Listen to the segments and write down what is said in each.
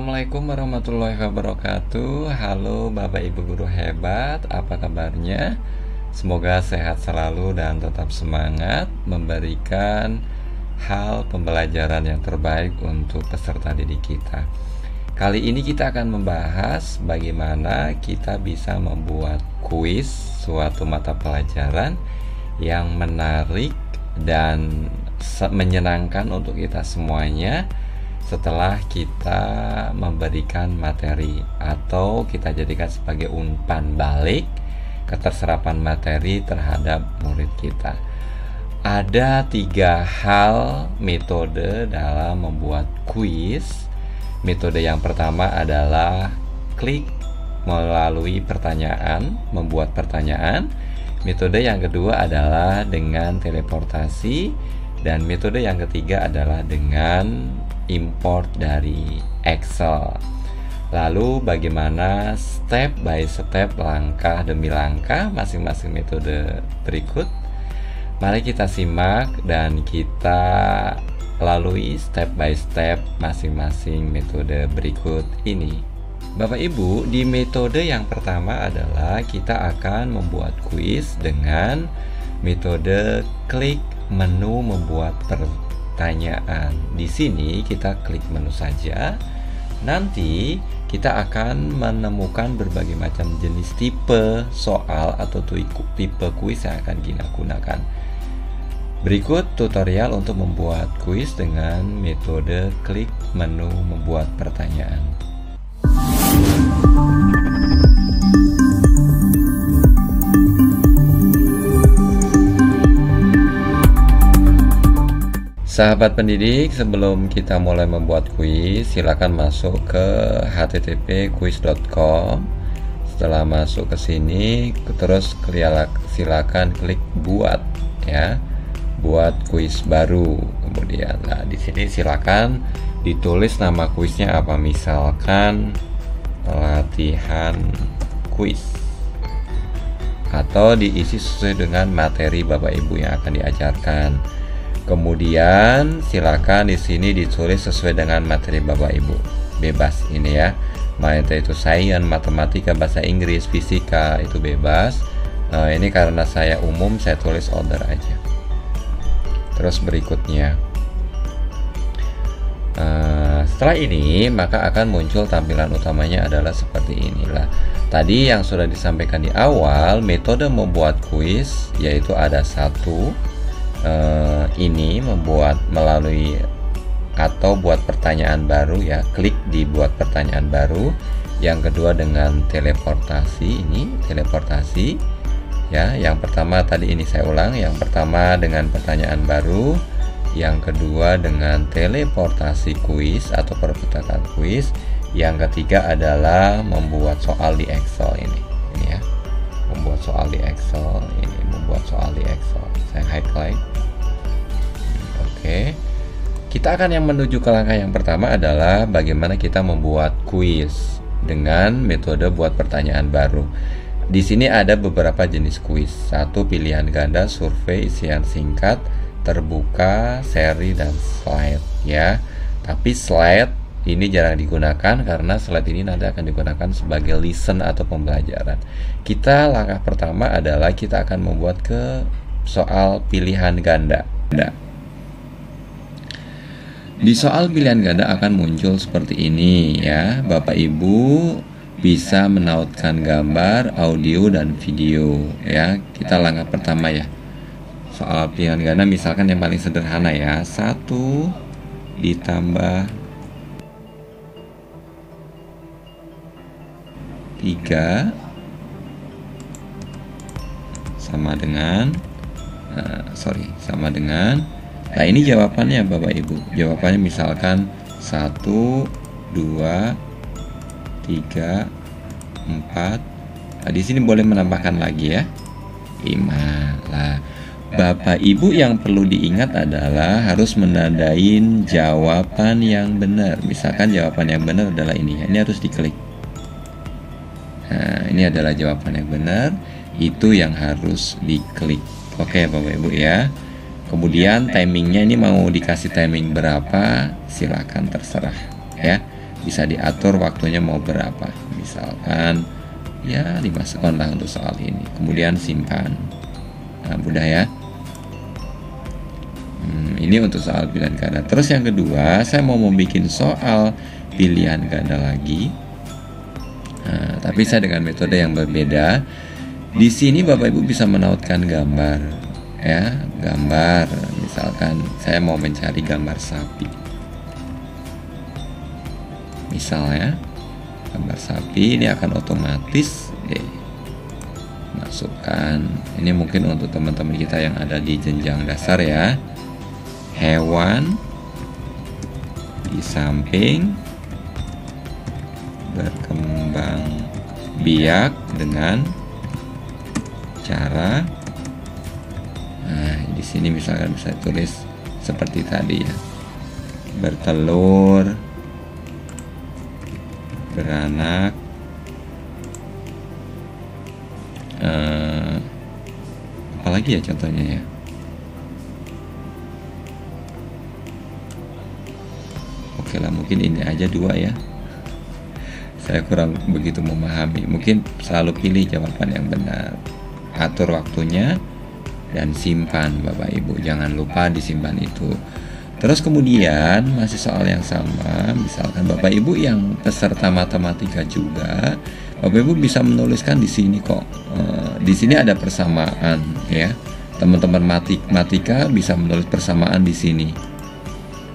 Assalamualaikum warahmatullahi wabarakatuh. Halo Bapak Ibu guru hebat, apa kabarnya? Semoga sehat selalu dan tetap semangat memberikan hal pembelajaran yang terbaik untuk peserta didik kita. Kali ini kita akan membahas bagaimana kita bisa membuat kuis suatu mata pelajaran yang menarik dan menyenangkan untuk kita semuanya setelah kita memberikan materi atau kita jadikan sebagai umpan balik keterserapan materi terhadap murid kita. Ada 3 hal metode dalam membuat kuis. Metode yang pertama adalah klik melalui pertanyaan, membuat pertanyaan. Metode yang kedua adalah dengan teleportasi, dan metode yang ketiga adalah dengan import dari Excel. Lalu bagaimana step by step, langkah demi langkah masing-masing metode berikut? Mari kita simak dan kita lalui step by step masing-masing metode berikut ini. Bapak Ibu, di metode yang pertama adalah kita akan membuat kuis dengan metode klik menu membuat pertanyaan. Di sini kita klik menu saja. Nanti kita akan menemukan berbagai macam jenis tipe soal atau tipe kuis yang akan kita gunakan. Berikut tutorial untuk membuat kuis dengan metode klik menu membuat pertanyaan. Sahabat pendidik, sebelum kita mulai membuat kuis, silakan masuk ke http://quiz.com. Setelah masuk ke sini, terus silakan klik buat, ya, buat kuis baru. Kemudian, di sini silakan ditulis nama kuisnya apa, misalkan latihan kuis, atau diisi sesuai dengan materi Bapak Ibu yang akan diajarkan. Kemudian silakan di sini ditulis sesuai dengan materi Bapak Ibu. Bebas ini ya. Materi itu sains, matematika, bahasa Inggris, fisika, itu bebas. Ini karena saya umum, saya tulis order aja. Terus berikutnya, setelah ini maka akan muncul tampilan utamanya adalah seperti inilah. Tadi yang sudah disampaikan di awal, metode membuat kuis yaitu ada satu, ini membuat melalui atau buat pertanyaan baru, ya, klik di buat pertanyaan baru. Yang kedua dengan teleportasi, ini teleportasi, ya. Yang pertama tadi ini saya ulang, yang pertama dengan pertanyaan baru, yang kedua dengan teleportasi kuis atau perputaran kuis, yang ketiga adalah membuat soal di Excel ini ya, membuat soal di Excel ini, membuat soal di Excel. Saya highlight. Oke. Kita akan yang menuju ke langkah yang pertama adalah bagaimana kita membuat kuis dengan metode buat pertanyaan baru. Di sini ada beberapa jenis kuis. Satu, pilihan ganda, survei, isian singkat, terbuka, seri, dan slide, ya. Tapi slide ini jarang digunakan karena slide ini nanti akan digunakan sebagai listen atau pembelajaran. Kita langkah pertama adalah kita akan membuat ke soal pilihan ganda. Di soal pilihan ganda akan muncul seperti ini, ya. Bapak Ibu bisa menautkan gambar, audio, dan video, ya. Kita langkah pertama, ya. Soal pilihan ganda misalkan yang paling sederhana, ya. 1 ditambah 3 sama dengan nah ini jawabannya Bapak Ibu. Jawabannya misalkan 1, 2, 3, 4. Nah, di sini boleh menambahkan lagi, ya, 5. Lah, Bapak Ibu yang perlu diingat adalah harus menandain jawaban yang benar. Misalkan jawaban yang benar adalah ini, ya. Ini harus diklik. Nah, ini adalah jawaban yang benar, itu yang harus diklik. Oke Bapak Ibu, ya. Kemudian timingnya ini mau dikasih timing berapa, silakan terserah, ya. bisa diatur waktunya mau berapa, misalkan ya 5 sekon lah untuk soal ini, kemudian simpan. Nah, mudah ya. Ini untuk soal pilihan ganda. Terus yang kedua, saya mau membuat soal pilihan ganda lagi. Nah, tapi saya dengan metode yang berbeda. Di sini Bapak Ibu bisa menautkan gambar, ya, gambar. Misalkan saya mau mencari gambar sapi. Misalnya, gambar sapi ini akan otomatis masukkan. Ini mungkin untuk teman-teman kita yang ada di jenjang dasar ya. Hewan di samping berkembang biak dengan cara, nah di sini misalkan bisa tulis seperti tadi ya, bertelur, beranak, apalagi ya contohnya ya. Oke lah, mungkin ini aja 2 ya. Saya kurang begitu memahami. Mungkin selalu pilih jawaban yang benar. Atur waktunya dan simpan Bapak Ibu. Jangan lupa disimpan itu. Terus kemudian masih soal yang sama. Misalkan Bapak Ibu yang peserta matematika juga, Bapak Ibu bisa menuliskan di sini kok. Di sini ada persamaan ya. Teman-teman matematika bisa menulis persamaan di sini.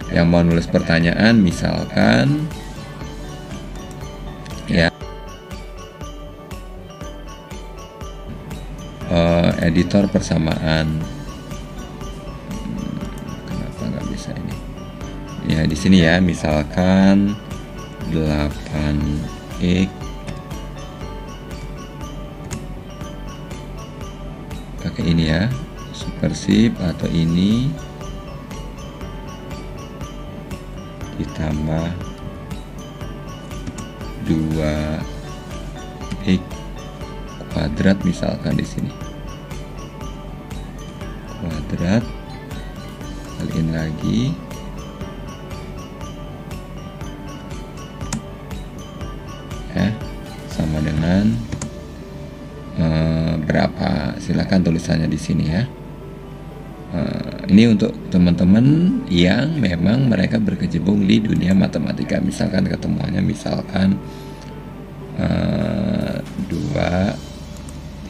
Yang mau nulis pertanyaan misalkan ya, editor persamaan, kenapa nggak bisa ini ya, di sini ya, misalkan 8x pakai ini ya, supersib, atau ini ditambah 2x kuadrat misalkan di sini. Kuadrat kaliin lagi ya, sama dengan berapa, silakan tulisannya di sini ya. Ini untuk teman-teman yang memang mereka berkecimpung di dunia matematika. Misalkan ketemuannya misalkan 2,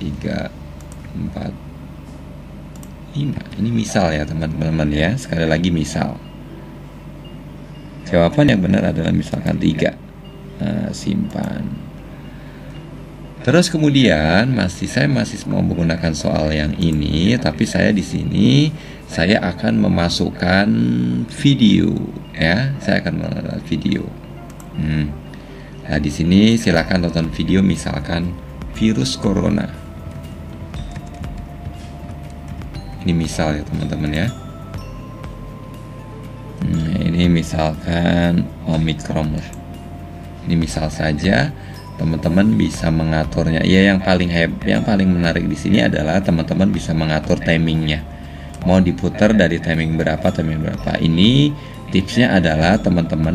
3, 4, 5. Ini misal ya teman-teman ya. Sekali lagi misal. Jawaban yang benar adalah misalkan 3. Simpan. Terus kemudian saya masih mau menggunakan soal yang ini, tapi saya di sini saya akan memasukkan video ya. Saya akan memasukkan video. Nah, di sini silakan tonton video misalkan virus corona. Ini misal ya teman-teman ya. Ini misalkan Omicron lah. Ini misal saja. Teman-teman bisa mengaturnya. Ya, yang paling menarik di sini adalah teman-teman bisa mengatur timingnya. Mau diputar dari timing berapa. Ini tipsnya adalah teman-teman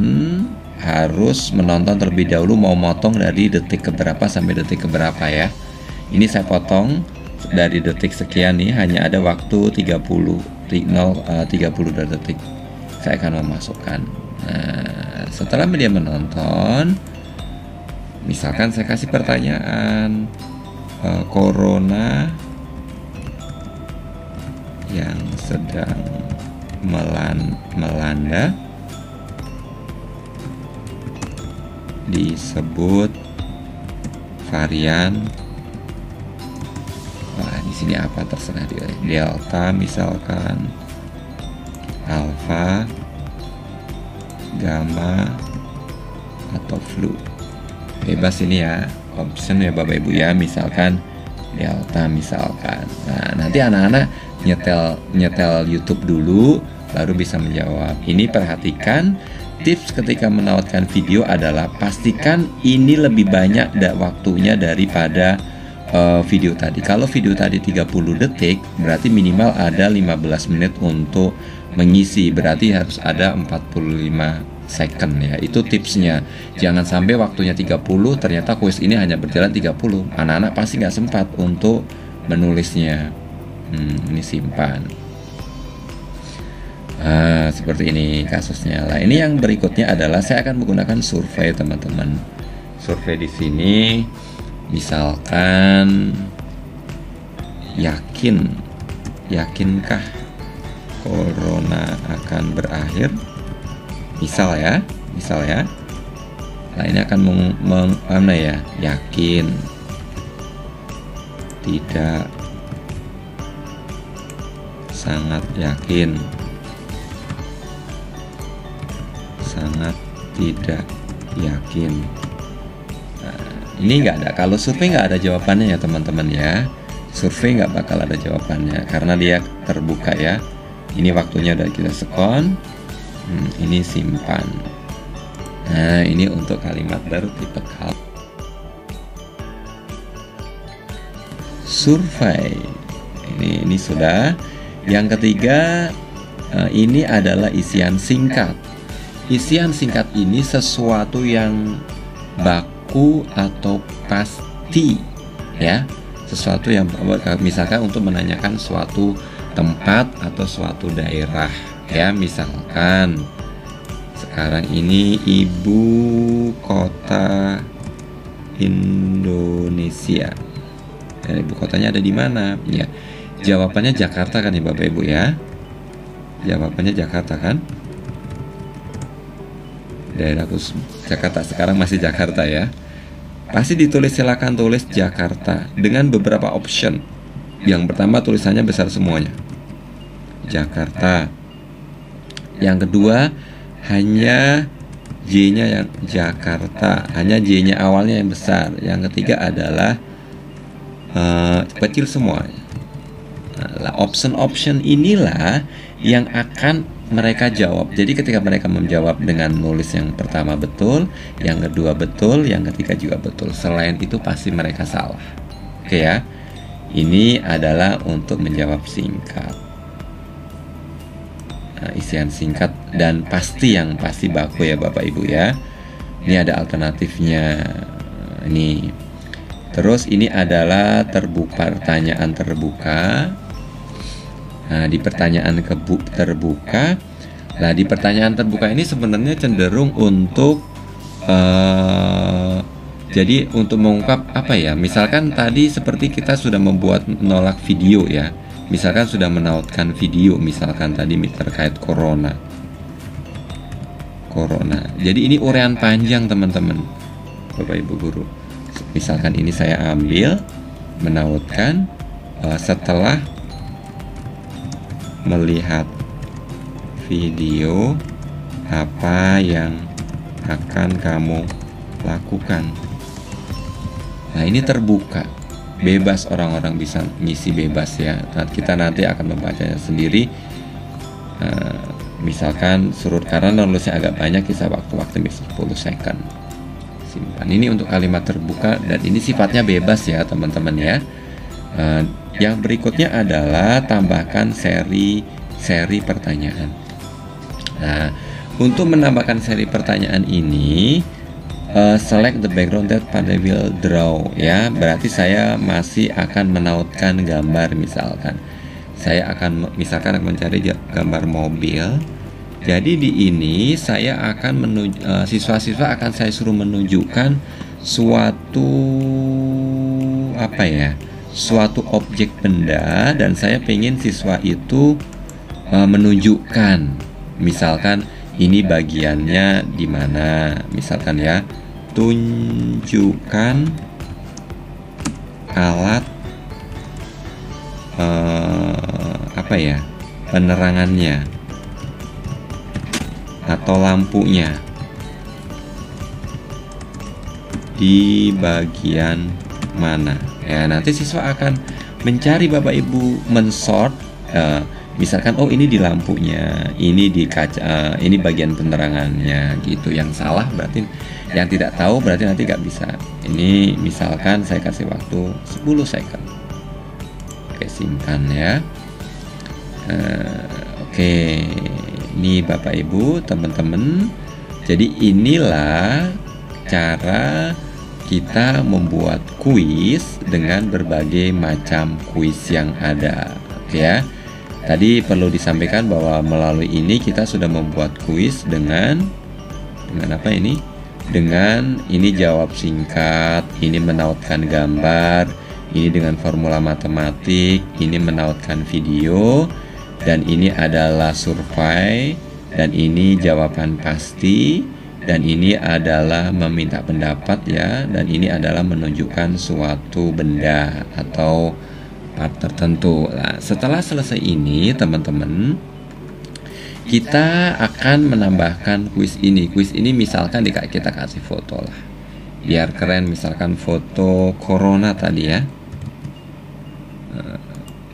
harus menonton terlebih dahulu, mau motong dari detik keberapa sampai detik keberapa ya. Ini saya potong dari detik sekian nih, hanya ada waktu 32 detik. Saya akan memasukkan. Nah, setelah dia menonton, misalkan saya kasih pertanyaan, corona yang sedang melanda disebut varian, di sini apa terserah dia, delta misalkan, alpha, gamma, atau flu. Bebas ini ya, option ya Bapak Ibu ya, misalkan delta misalkan. Nah, nanti anak-anak nyetel YouTube dulu baru bisa menjawab. Ini perhatikan, tips ketika menautkan video adalah pastikan ini lebih banyak waktunya daripada video tadi. Kalau video tadi 30 detik, berarti minimal ada 15 menit untuk mengisi. Berarti harus ada 45 second ya. Itu tipsnya. Jangan sampai waktunya 30 ternyata kuis ini hanya berjalan 30. Anak-anak pasti nggak sempat untuk menulisnya. Ini simpan. Seperti ini kasusnya. Nah, ini yang berikutnya adalah saya akan menggunakan survei, teman-teman. Survei di sini misalkan yakinkah corona akan berakhir? Misal ya. Nah, ini akan mana ya? Yakin, tidak, sangat yakin, sangat tidak yakin. Nah, ini nggak ada. Kalau survei nggak ada jawabannya ya teman-teman ya. Survei nggak bakal ada jawabannya karena dia terbuka ya. Ini waktunya udah kita sekon. Ini simpan. Nah, ini untuk kalimat baru tipe kal. Survei. Ini sudah. Yang ketiga, ini adalah isian singkat. Isian singkat ini sesuatu yang baku atau pasti ya. Sesuatu yang misalkan untuk menanyakan suatu tempat atau suatu daerah ya, misalkan sekarang ini ibu kota Indonesia. Dan ibu kotanya ada di mana? Ya, jawabannya Jakarta kan ya Bapak Ibu ya. Jawabannya Jakarta kan? Daerah khusus Jakarta, sekarang masih Jakarta ya. Pasti ditulis, silakan tulis Jakarta dengan beberapa option. Yang pertama tulisannya besar semuanya, Jakarta. Yang kedua hanya J-nya yang Jakarta, hanya J-nya awalnya yang besar. Yang ketiga adalah kecil semuanya. Nah, option inilah yang akan mereka jawab. Jadi ketika mereka menjawab dengan nulis yang pertama betul, yang kedua betul, yang ketiga juga betul. Selain itu pasti mereka salah. Oke ya. Ini adalah untuk menjawab singkat. Nah, isian singkat dan pasti yang pasti baku ya Bapak Ibu ya. Ini ada alternatifnya. Ini. Terus ini adalah pertanyaan terbuka. Nah, di pertanyaan terbuka. Nah, di pertanyaan terbuka ini sebenarnya cenderung untuk jadi untuk mengungkap apa ya? Misalkan tadi seperti kita sudah membuat menolak video ya. Misalkan sudah menautkan video, misalkan tadi terkait corona. Jadi ini uraian panjang teman-teman, Bapak Ibu guru. Misalkan ini saya ambil menautkan setelah melihat video apa yang akan kamu lakukan. Nah, ini terbuka, bebas, orang-orang bisa ngisi bebas ya. Kita nanti akan membacanya sendiri. Misalkan surut karena nulisnya agak banyak, kisah waktu 10 second. Simpan. Ini untuk kalimat terbuka dan ini sifatnya bebas ya teman-teman ya. Yang berikutnya adalah tambahkan seri pertanyaan. Nah, untuk menambahkan seri pertanyaan ini, select the background that Pandai will draw ya. Berarti saya masih akan menautkan gambar. Misalkan saya akan mencari gambar mobil. Jadi di ini saya akan siswa-siswa akan saya suruh menunjukkan suatu suatu objek benda, dan saya pengen siswa itu menunjukkan, misalkan ini bagiannya di mana, misalkan ya, tunjukkan alat penerangannya atau lampunya di bagian mana ya. Nanti siswa akan mencari Bapak Ibu, mensort misalkan oh ini di lampunya, ini di kaca, ini bagian penerangannya gitu. Yang salah berarti, yang tidak tahu berarti nanti nggak bisa. Ini misalkan saya kasih waktu 10 second. Oke, simpan ya. Oke, ini Bapak Ibu teman-teman. Jadi inilah cara kita membuat kuis dengan berbagai macam kuis yang ada, ya. Tadi perlu disampaikan bahwa melalui ini kita sudah membuat kuis dengan apa ini? Dengan ini jawab singkat, ini menautkan gambar, ini dengan formula matematik, ini menautkan video, dan ini adalah survei, dan ini jawaban pasti, dan ini adalah meminta pendapat ya, dan ini adalah menunjukkan suatu benda atau part tertentu. Nah, setelah selesai ini teman-teman, kita akan menambahkan kuis ini. Kuis ini misalkan kita kasih foto lah, biar keren. Misalkan foto corona tadi ya.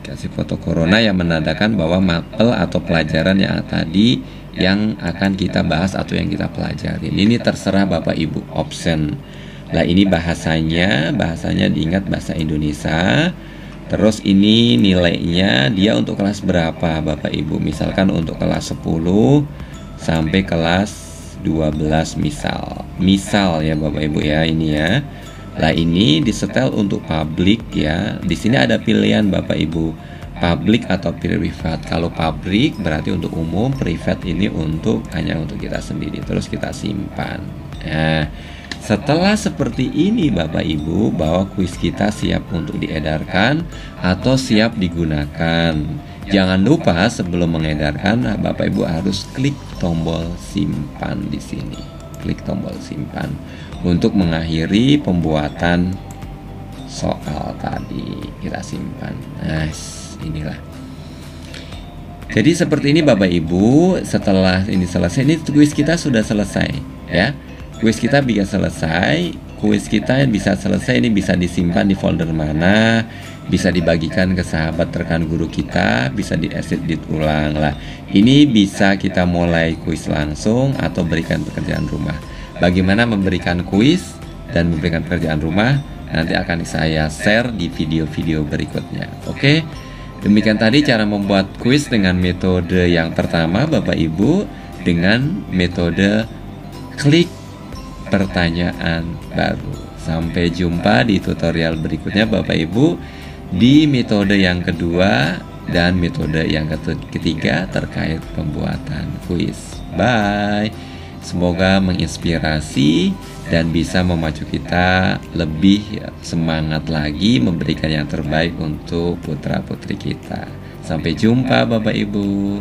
Kasih foto corona yang menandakan bahwa mapel atau pelajaran yang tadi yang akan kita bahas atau yang kita pelajari. Ini terserah Bapak Ibu, option. Nah, ini bahasanya diingat bahasa Indonesia. Terus ini nilainya dia untuk kelas berapa Bapak Ibu? Misalkan untuk kelas 10 sampai kelas 12 misal ya Bapak Ibu ya, ini ya. Nah, ini disetel untuk publik ya. Di sini ada pilihan Bapak Ibu, publik atau privat. Kalau publik berarti untuk umum, privat ini hanya untuk kita sendiri. Terus kita simpan. Nah, setelah seperti ini Bapak Ibu, bahwa kuis kita siap untuk diedarkan atau siap digunakan. Jangan lupa sebelum mengedarkan Bapak Ibu harus klik tombol simpan di sini. Klik tombol simpan untuk mengakhiri pembuatan soal tadi. Kita simpan. Nah, inilah. Jadi seperti ini Bapak Ibu, setelah ini selesai, ini kuis kita sudah selesai ya. Kuis kita bisa selesai, ini bisa disimpan di folder mana, bisa dibagikan ke sahabat rekan guru kita, bisa di-edit ulang lah. Ini bisa kita mulai kuis langsung atau berikan pekerjaan rumah. Bagaimana memberikan kuis dan memberikan pekerjaan rumah nanti akan saya share di video-video berikutnya. Oke, demikian tadi cara membuat kuis dengan metode yang pertama Bapak Ibu, dengan metode klik pertanyaan baru. Sampai jumpa di tutorial berikutnya Bapak Ibu, di metode yang kedua dan metode yang ketiga terkait pembuatan kuis. Bye. Semoga menginspirasi dan bisa memacu kita lebih semangat lagi memberikan yang terbaik untuk putra-putri kita. Sampai jumpa Bapak Ibu.